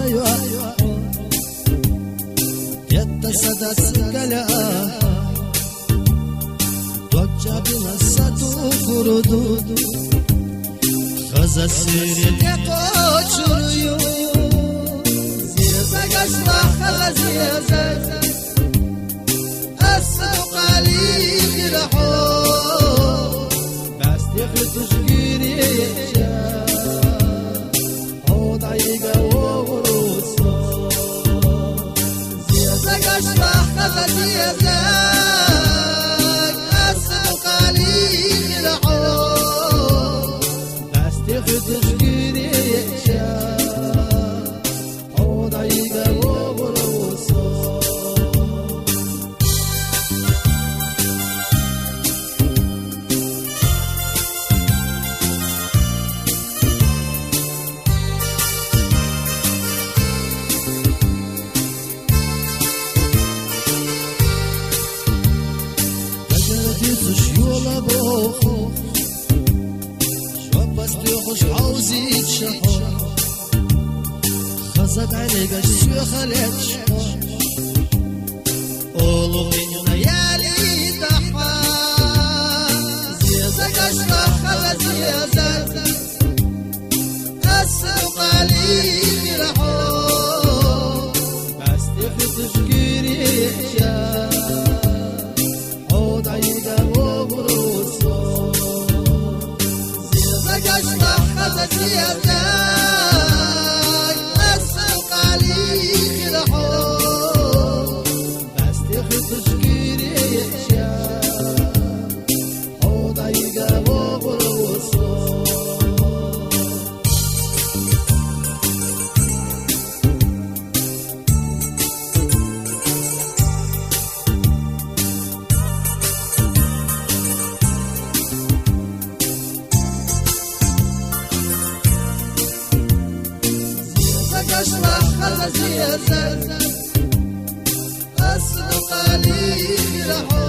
يا يتصدى سكلا دوجا بنا ساتو كردو خزا سيري تقو شريو زيزا قشنا خلا زيزا السوق عليك الحب بس تخلط شكيري عود عيقا وغروسا زيزا قشنا خلا زيزا السوق عليك الحب بس تخلط شكيري عود عيقا وغروسا خوش عاوزی شهر خزد عليك الشيخ خليتش اولو من ليالي تحا زيزا قشرة خلا زيزا السوق عليك الحب بس تفتش كيري عود عيقا وبروسو زيزا السوق عليك الحب بس تخطش كيري عود عيقا وبروسو قشرة خلا زيزا السوق عليك الحب